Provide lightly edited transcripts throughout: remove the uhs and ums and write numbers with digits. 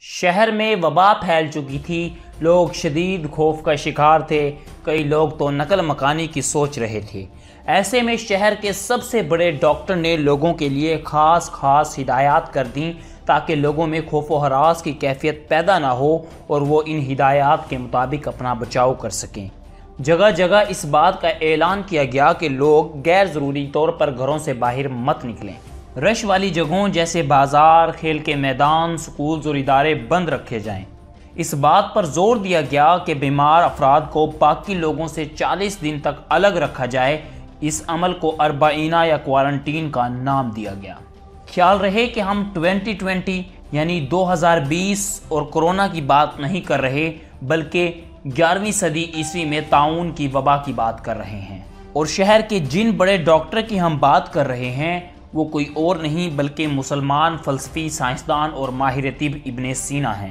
شہر میں وبا پھیل چکی تھی، لوگ شدید خوف کا شکار تھے، کئی لوگ تو نقل مکانی کی سوچ رہے تھے۔ ایسے میں شہر کے سب سے بڑے ڈاکٹر نے لوگوں کے لیے خاص ہدایات کر دیں تاکہ لوگوں میں خوف و ہراس کی کیفیت پیدا نہ ہو اور وہ ان ہدایات کے مطابق اپنا بچاؤ کر سکیں۔ جگہ جگہ اس بات کا اعلان کیا گیا کہ لوگ غیر ضروری طور پر گھروں سے باہر مت نکلیں۔ رش والی جگہوں جیسے بازار، کھیل کے میدان، سکولز اور ادارے بند رکھے جائیں۔ اس بات پر زور دیا گیا کہ بیمار افراد کو باقی لوگوں سے 40 دن تک الگ رکھا جائے۔ اس عمل کو اربعینہ یا کوارنٹین کا نام دیا گیا۔ خیال رہے کہ ہم 2020 یعنی 2020 اور کورونا کی بات نہیں کر رہے، بلکہ 11ویں صدی عیسوی میں طاعون کی وبا کی بات کر رہے ہیں۔ اور شہر کے جن بڑے ڈاکٹر کی ہم بات کر رہے ہیں وہ کوئی اور نہیں بلکہ مسلمان فلسفی، سائنسدان اور ماہر طب ابن سینا ہیں۔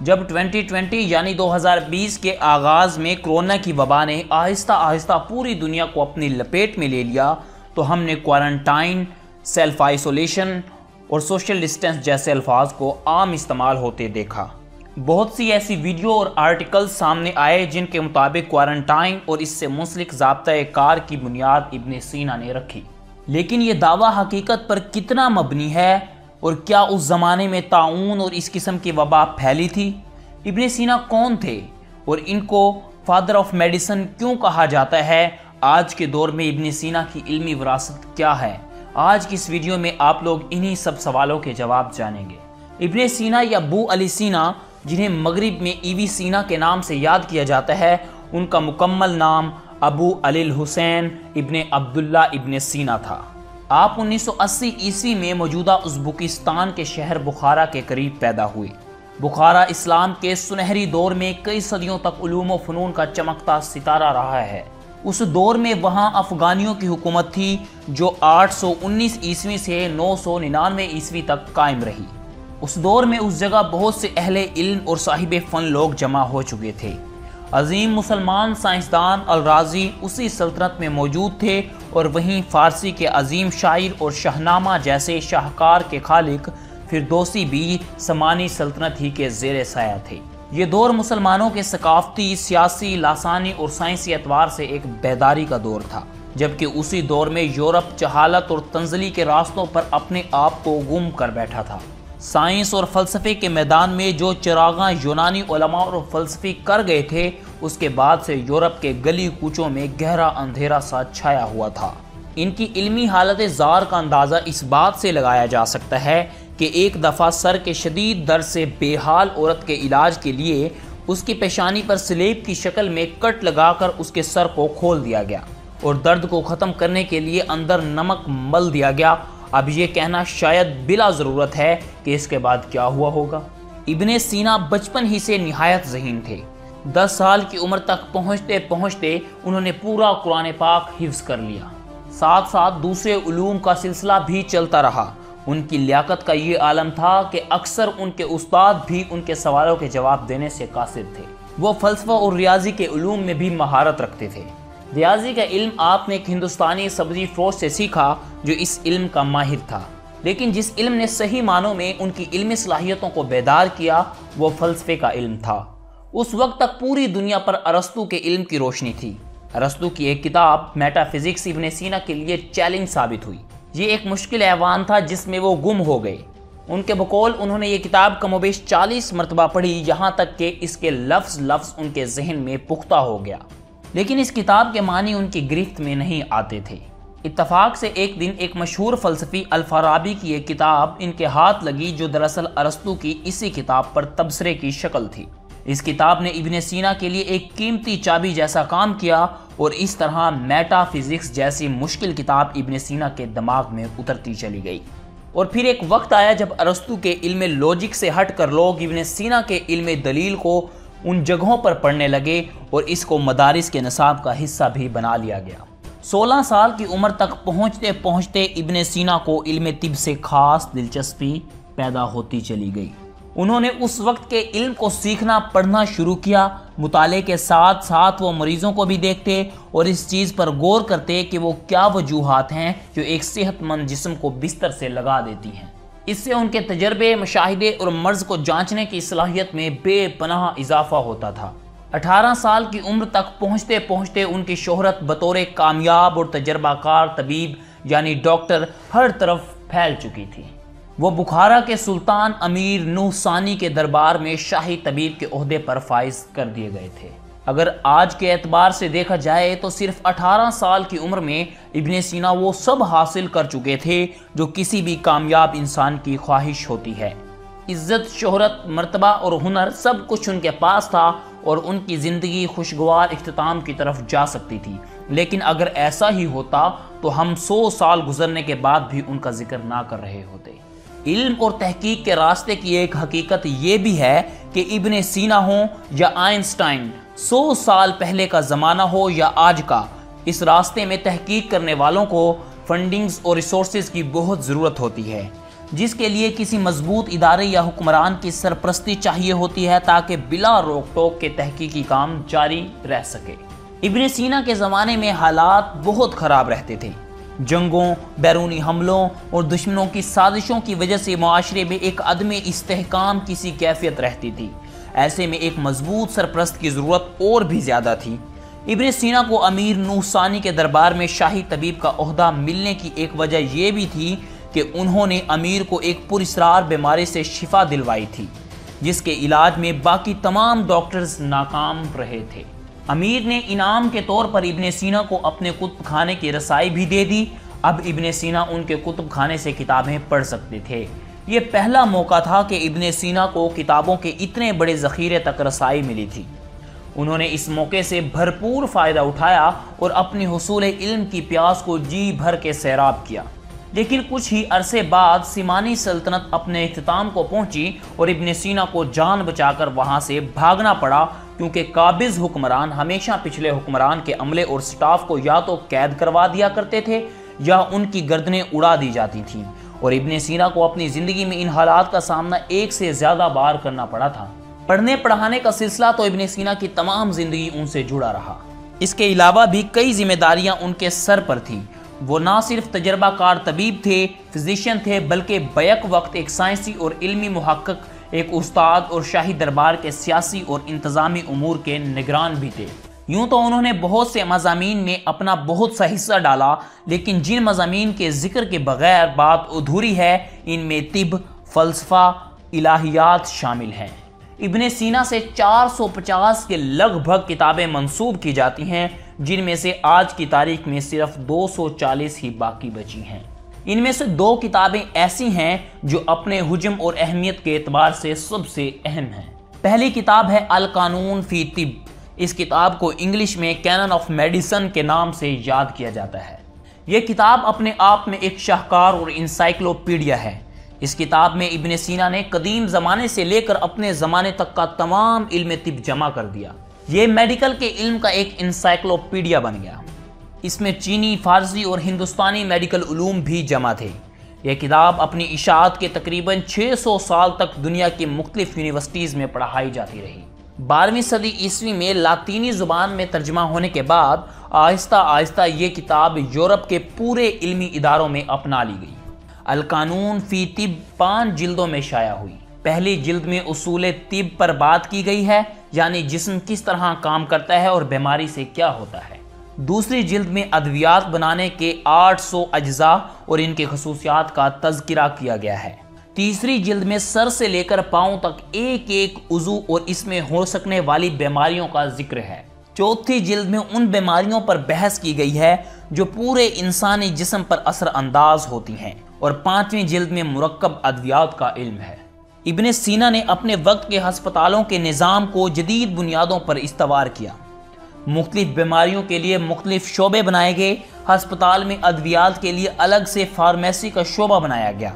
جب 2020 یعنی 2020 کے آغاز میں کورونا کی وبا نے آہستہ آہستہ پوری دنیا کو اپنی لپیٹ میں لے لیا تو ہم نے کوارنٹائن، سیلف آئسولیشن اور سوشل ڈسٹینس جیسے الفاظ کو عام استعمال ہوتے دیکھا۔ بہت سی ایسی ویڈیو اور آرٹیکل سامنے آئے جن کے مطابق کوارنٹائن اور اس سے منسلک ضابطۂ کار کی بنیاد ابن سینا نے رکھی۔ لیکن یہ دعویٰ حقیقت پر کتنا مبنی ہے اور کیا اس زمانے میں طاعون اور اس قسم کی وبا پھیلی تھی؟ ابن سینا کون تھے اور ان کو فادر آف میڈیسن کیوں کہا جاتا ہے؟ آج کے دور میں ابن سینا کی علمی وراثت کیا ہے؟ آج کی اس ویڈیو میں آپ لوگ انہی سب سوالوں کے جواب جانیں گے۔ ابن سینا یا ابو علی سینا، جنہیں مغرب میں ایوی سینا کے نام سے یاد کیا جاتا ہے، ان کا مکمل نام ابو علی الحسین ابن عبداللہ ابن سینا تھا۔ آپ 1980 عیسوی میں موجودہ ازبکستان کے شہر بخارا کے قریب پیدا ہوئے۔ بخارا اسلام کے سنہری دور میں کئی صدیوں تک علوم و فنون کا چمکتا ستارہ رہا ہے۔ اس دور میں وہاں افغانیوں کی حکومت تھی جو 819 عیسوی سے 999 عیسوی تک قائم رہی۔ اس دور میں اس جگہ بہت سے اہل علم اور صاحب فن لوگ جمع ہو چکے تھے۔ عظیم مسلمان سائنسدان الرازی اسی سلطنت میں موجود تھے اور وہیں فارسی کے عظیم شاعر اور شاہنامہ جیسے شاہکار کے خالق فردوسی بھی سامانی سلطنت ہی کے زیر سایہ تھے۔ یہ دور مسلمانوں کے ثقافتی، سیاسی، لسانی اور سائنسی اعتبار سے ایک بیداری کا دور تھا، جبکہ اسی دور میں یورپ جہالت اور تنزلی کے راستوں پر اپنے آپ کو گم کر بیٹھا تھا۔ سائنس اور فلسفے کے میدان میں جو چراغاں یونانی علماء اور فلسفی کر گئے تھے، اس کے بعد سے یورپ کے گلی کوچوں میں گہرا اندھیرا سا چھایا ہوا تھا۔ ان کی علمی حالت زار کا اندازہ اس بات سے لگایا جا سکتا ہے کہ ایک دفعہ سر کے شدید درد سے بے حال عورت کے علاج کے لیے اس کی پیشانی پر سلیب کی شکل میں کٹ لگا کر اس کے سر کو کھول دیا گیا اور درد کو ختم کرنے کے لیے اندر نمک مل دیا گیا۔ اب یہ کہنا شاید بلا ضرورت ہے کہ اس کے بعد کیا ہوا ہوگا۔ ابن سینا بچپن ہی سے نہایت ذہین تھے۔ 10 سال کی عمر تک پہنچتے پہنچتے انہوں نے پورا قرآن پاک حفظ کر لیا۔ ساتھ ساتھ دوسرے علوم کا سلسلہ بھی چلتا رہا۔ ان کی لیاقت کا یہ عالم تھا کہ اکثر ان کے استاد بھی ان کے سوالوں کے جواب دینے سے قاصر تھے۔ وہ فلسفہ اور ریاضی کے علوم میں بھی مہارت رکھتے تھے۔ ریاضی کا علم آپ نے ایک ہندوستانی سبزی فروش سے سیکھا جو اس علم کا ماہر تھا، لیکن جس علم نے صحیح معنوں میں ان کی علمی صلاحیتوں کو بیدار کیا وہ فلسفے کا علم تھا۔ اس وقت تک پوری دنیا پر ارسطو کے علم کی روشنی تھی۔ ارسطو کی ایک کتاب میٹا فزکس ابن سینا کے لیے چیلنج ثابت ہوئی۔ یہ ایک مشکل ایوان تھا جس میں وہ گم ہو گئے۔ ان کے بقول انہوں نے یہ کتاب کم و بیش 40 مرتبہ پڑھی، یہاں تک کہ اس کے لفظ ان کے ذہن میں پختہ ہو گیا، لیکن اس کتاب کے معنی ان کی گرفت میں نہیں آتے تھے۔ اتفاق سے ایک دن ایک مشہور فلسفی الفارابی کی ایک کتاب ان کے ہاتھ لگی جو دراصل ارسطو کی اسی کتاب پر تبصرے کی شکل تھی۔ اس کتاب نے ابن سینا کے لیے ایک قیمتی چابی جیسا کام کیا اور اس طرح میٹا فزکس جیسی مشکل کتاب ابن سینا کے دماغ میں اترتی چلی گئی۔ اور پھر ایک وقت آیا جب ارسطو کے علم لاجک سے ہٹ کر لوگ ابن سینا کے علم دلیل کو ان جگہوں پر پڑھنے لگے اور اس کو مدارس کے نصاب کا حصہ بھی بنا لیا گیا۔ 16 سال کی عمر تک پہنچتے پہنچتے ابن سینا کو علم طب سے خاص دلچسپی پیدا ہوتی چلی گئی۔ انہوں نے اس وقت کے علم کو سیکھنا پڑھنا شروع کیا۔ مطالعے کے ساتھ ساتھ وہ مریضوں کو بھی دیکھتے اور اس چیز پر غور کرتے کہ وہ کیا وجوہات ہیں جو ایک صحت مند جسم کو بستر سے لگا دیتی ہیں۔ اس سے ان کے تجربے، مشاہدے اور مرض کو جانچنے کی صلاحیت میں بے پناہ اضافہ ہوتا تھا۔ 18 سال کی عمر تک پہنچتے پہنچتے ان کی شہرت بطور کامیاب اور تجربہ کار طبیب یعنی ڈاکٹر ہر طرف پھیل چکی تھی۔ وہ بخارا کے سلطان امیر نوح ثانی کے دربار میں شاہی طبیب کے عہدے پر فائز کر دیے گئے تھے۔ اگر آج کے اعتبار سے دیکھا جائے تو صرف 18 سال کی عمر میں ابن سینا وہ سب حاصل کر چکے تھے جو کسی بھی کامیاب انسان کی خواہش ہوتی ہے۔ عزت، شہرت، مرتبہ اور ہنر سب کچھ ان کے پاس تھا اور ان کی زندگی خوشگوار اختتام کی طرف جا سکتی تھی، لیکن اگر ایسا ہی ہوتا تو ہم 100 سال گزرنے کے بعد بھی ان کا ذکر نہ کر رہے ہوتے۔ علم اور تحقیق کے راستے کی ایک حقیقت یہ بھی ہے کہ ابن سینا ہوں یا آئنسٹائن، 100 سال پہلے کا زمانہ ہو یا آج کا، اس راستے میں تحقیق کرنے والوں کو فنڈنگز اور ریسورسز کی بہت ضرورت ہوتی ہے، جس کے لیے کسی مضبوط ادارے یا حکمران کی سرپرستی چاہیے ہوتی ہے تاکہ بلا روک ٹوک کے تحقیقی کام جاری رہ سکے۔ ابن سینا کے زمانے میں حالات بہت خراب رہتے تھے۔ جنگوں، بیرونی حملوں اور دشمنوں کی سازشوں کی وجہ سے معاشرے میں ایک عدم استحکام کی سی کیفیت رہتی تھی۔ ایسے میں ایک مضبوط سرپرست کی ضرورت اور بھی زیادہ تھی۔ ابن سینا کو امیر نوح ثانی کے دربار میں شاہی طبیب کا عہدہ ملنے کی ایک وجہ یہ بھی تھی کہ انہوں نے امیر کو ایک پراسرار بیماری سے شفا دلوائی تھی، جس کے علاج میں باقی تمام ڈاکٹرز ناکام رہے تھے۔ امیر نے انعام کے طور پر ابن سینا کو اپنے کتب خانے کی رسائی بھی دے دی۔ اب ابن سینا ان کے کتب خانے سے کتابیں پڑھ سکتے تھے۔ یہ پہلا موقع تھا کہ ابن سینا کو کتابوں کے اتنے بڑے ذخیرے تک رسائی ملی تھی۔ انہوں نے اس موقع سے بھرپور فائدہ اٹھایا اور اپنی حصول علم کی پیاس کو جی بھر کے سیراب کیا۔ لیکن کچھ ہی عرصے بعد سیمانی سلطنت اپنے اختتام کو پہنچی اور ابن سینا کو جان بچا کر وہاں سے بھاگنا پڑا، کیونکہ قابض حکمران ہمیشہ پچھلے حکمران کے عملے اور سٹاف کو یا تو قید کروا دیا کرتے تھے یا ان کی گردنیں اڑا دی جاتی تھیں، اور ابن سینا کو اپنی زندگی میں ان حالات کا سامنا ایک سے زیادہ بار کرنا پڑا تھا۔ پڑھنے پڑھانے کا سلسلہ تو ابن سینا کی تمام زندگی ان سے جڑا رہا۔ اس کے علاوہ بھی کئی ذمہ داریاں ان کے سر پر تھیں۔ وہ نہ صرف تجربہ کار طبیب تھے، فزیشین تھے، بلکہ بیک وقت ایک سائنسی اور علمی محقق، ایک استاد اور شاہی دربار کے سیاسی اور انتظامی امور کے نگران بھی تھے۔ یوں تو انہوں نے بہت سے مضامین میں اپنا بہت سا حصہ ڈالا، لیکن جن مضامین کے ذکر کے بغیر بات ادھوری ہے ان میں طب، فلسفہ، الہیات شامل ہیں۔ ابن سینا سے 450 کے لگ بھگ کتابیں منسوب کی جاتی ہیں، جن میں سے آج کی تاریخ میں صرف 240 ہی باقی بچی ہیں۔ ان میں سے 2 کتابیں ایسی ہیں جو اپنے حجم اور اہمیت کے اعتبار سے سب سے اہم ہیں۔ پہلی کتاب ہے القانون فی طب۔ اس کتاب کو انگلش میں کینن آف میڈیسن کے نام سے یاد کیا جاتا ہے۔ یہ کتاب اپنے آپ میں ایک شاہکار اور انسائکلوپیڈیا ہے۔ اس کتاب میں ابن سینا نے قدیم زمانے سے لے کر اپنے زمانے تک کا تمام علم طب جمع کر دیا۔ یہ میڈیکل کے علم کا ایک انسائکلوپیڈیا بن گیا۔ اس میں چینی، فارسی اور ہندوستانی میڈیکل علوم بھی جمع تھے۔ یہ کتاب اپنی اشاعت کے تقریباً 600 سال تک دنیا کی مختلف یونیورسٹیز میں پڑھائی جاتی رہی۔ 12ویں صدی عیسوی میں لاطینی زبان میں ترجمہ ہونے کے بعد آہستہ آہستہ یہ کتاب یورپ کے پورے علمی اداروں میں اپنا لی گئی۔ القانون فی طب 5 جلدوں میں شائع ہوئی۔ پہلی جلد میں اصول طب پر بات کی گئی ہے، یعنی جسم کس طرح کام کرتا ہے اور بیماری سے کیا ہوتا ہے۔ دوسری جلد میں ادویات بنانے کے 800 اجزاء اور ان کے خصوصیات کا تذکرہ کیا گیا ہے۔ تیسری جلد میں سر سے لے کر پاؤں تک ایک ایک عضو اور اس میں ہو سکنے والی بیماریوں کا ذکر ہے۔ چوتھی جلد میں ان بیماریوں پر بحث کی گئی ہے جو پورے انسانی جسم پر اثر انداز ہوتی ہیں، اور 5ویں جلد میں مرکب ادویات کا علم ہے۔ ابن سینا نے اپنے وقت کے ہسپتالوں کے نظام کو جدید بنیادوں پر استوار کیا۔ مختلف بیماریوں کے لیے مختلف شعبے بنائے گئے۔ ہسپتال میں ادویات کے لیے الگ سے فارمیسی کا شعبہ بنایا گیا۔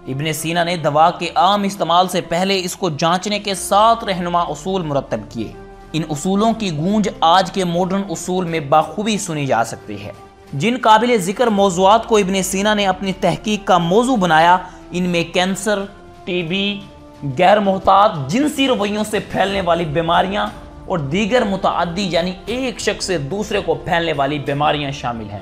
ابن سینا نے دوا کے عام استعمال سے پہلے اس کو جانچنے کے 7 رہنما اصول مرتب کیے۔ ان اصولوں کی گونج آج کے ماڈرن اصول میں بخوبی سنی جا سکتی ہے۔ جن قابل ذکر موضوعات کو ابن سینا نے اپنی تحقیق کا موضوع بنایا، ان میں کینسر، ٹی بی، غیر محتاط جنسی رویوں سے پھیلنے والی بیماریاں اور دیگر متعدی یعنی ایک شخص سے دوسرے کو پھیلنے والی بیماریاں شامل ہیں۔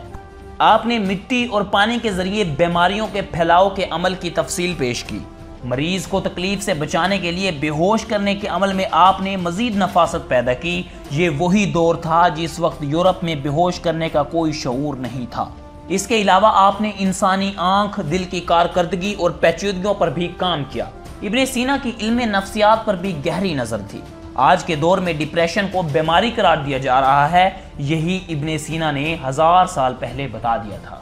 آپ نے مٹی اور پانی کے ذریعے بیماریوں کے پھیلاؤ کے عمل کی تفصیل پیش کی۔ مریض کو تکلیف سے بچانے کے لیے بے ہوش کرنے کے عمل میں آپ نے مزید نفاست پیدا کی۔ یہ وہی دور تھا جس وقت یورپ میں بے ہوش کرنے کا کوئی شعور نہیں تھا۔ اس کے علاوہ آپ نے انسانی آنکھ، دل کی کارکردگی اور پیچیدگیوں پر بھی کام کیا۔ ابن سینا کی علم نفسیات پر بھی گہری نظر تھی۔ آج کے دور میں ڈپریشن کو بیماری قرار دیا جا رہا ہے، یہی ابن سینا نے 1000 سال پہلے بتا دیا تھا۔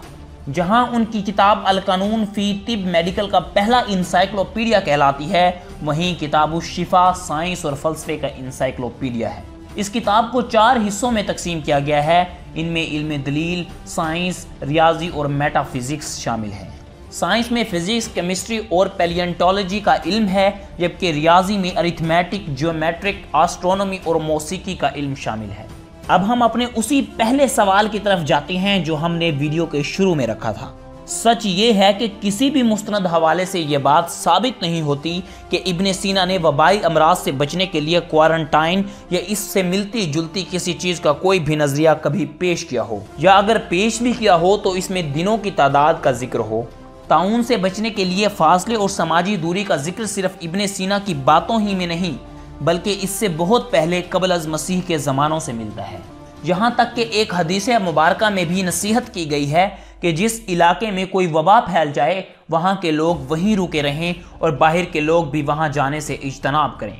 جہاں ان کی کتاب القانون فی طب میڈیکل کا پہلا انسائکلوپیڈیا کہلاتی ہے، وہیں کتاب الشفا سائنس اور فلسفے کا انسائکلوپیڈیا ہے۔ اس کتاب کو 4 حصوں میں تقسیم کیا گیا ہے۔ ان میں علم دلیل، سائنس، ریاضی اور میٹا فزکس شامل ہیں۔ سائنس میں فزکس، کیمسٹری اور پیلینٹولوجی کا علم ہے، جبکہ ریاضی میں ارتھمیٹک، جیومیٹرک، آسٹرونومی اور موسیقی کا علم شامل ہے۔ اب ہم اپنے اسی پہلے سوال کی طرف جاتے ہیں جو ہم نے ویڈیو کے شروع میں رکھا تھا۔ سچ یہ ہے کہ کسی بھی مستند حوالے سے یہ بات ثابت نہیں ہوتی کہ ابن سینا نے وبائی امراض سے بچنے کے لیے کوارنٹائن یا اس سے ملتی جلتی کسی چیز کا کوئی بھی نظریہ کبھی پیش کیا ہو، یا اگر پیش بھی کیا ہو تو اس میں دنوں کی تعداد کا ذکر ہو۔ طاعون سے بچنے کے لیے فاصلے اور سماجی دوری کا ذکر صرف ابن سینا کی باتوں ہی میں نہیں، بلکہ اس سے بہت پہلے قبل از مسیح کے زمانوں سے ملتا ہے۔ یہاں تک کہ ایک حدیث مبارکہ میں بھی نصیحت کی گئی ہے کہ جس علاقے میں کوئی وبا پھیل جائے وہاں کے لوگ وہیں رکے رہیں اور باہر کے لوگ بھی وہاں جانے سے اجتناب کریں۔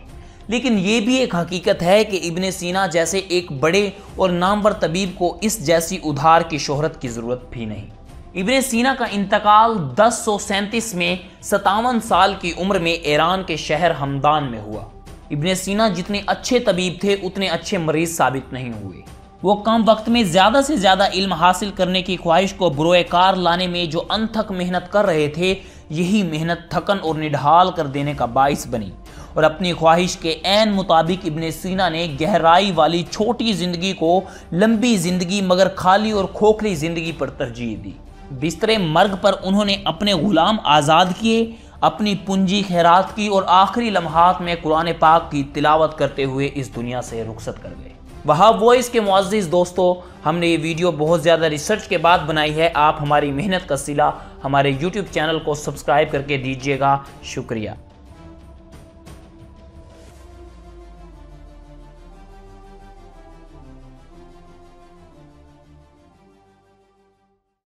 لیکن یہ بھی ایک حقیقت ہے کہ ابن سینا جیسے ایک بڑے اور نامور طبیب کو اس جیسی ادھار کی شہرت کی ضرورت بھی نہیں۔ ابن سینا کا انتقال 1037 میں 57 سال کی عمر میں ایران کے شہر ہمدان میں ہوا۔ ابن سینا جتنے اچھے طبیب تھے اتنے اچھے مریض ثابت نہیں ہوئے۔ وہ کم وقت میں زیادہ سے زیادہ علم حاصل کرنے کی خواہش کو بروئے کار لانے میں جو انتھک محنت کر رہے تھے، یہی محنت تھکن اور نڈھال کر دینے کا باعث بنی، اور اپنی خواہش کے عین مطابق ابن سینا نے گہرائی والی چھوٹی زندگی کو لمبی زندگی مگر خالی اور کھوکھلی زندگی پر ترجیح دی۔ بستر مرگ پر انہوں نے اپنے غلام آزاد کیے، اپنی پونجی خیرات کی اور آخری لمحات میں قرآن پاک کی تلاوت کرتے ہوئے اس دنیا سے رخصت کر گئے۔ وہاب وائس کے معزز دوستو، ہم نے یہ ویڈیو بہت زیادہ ریسرچ کے بعد بنائی ہے۔ آپ ہماری محنت کا صلہ ہمارے یوٹیوب چینل کو سبسکرائب کر کے دیجیے گا۔ شکریہ۔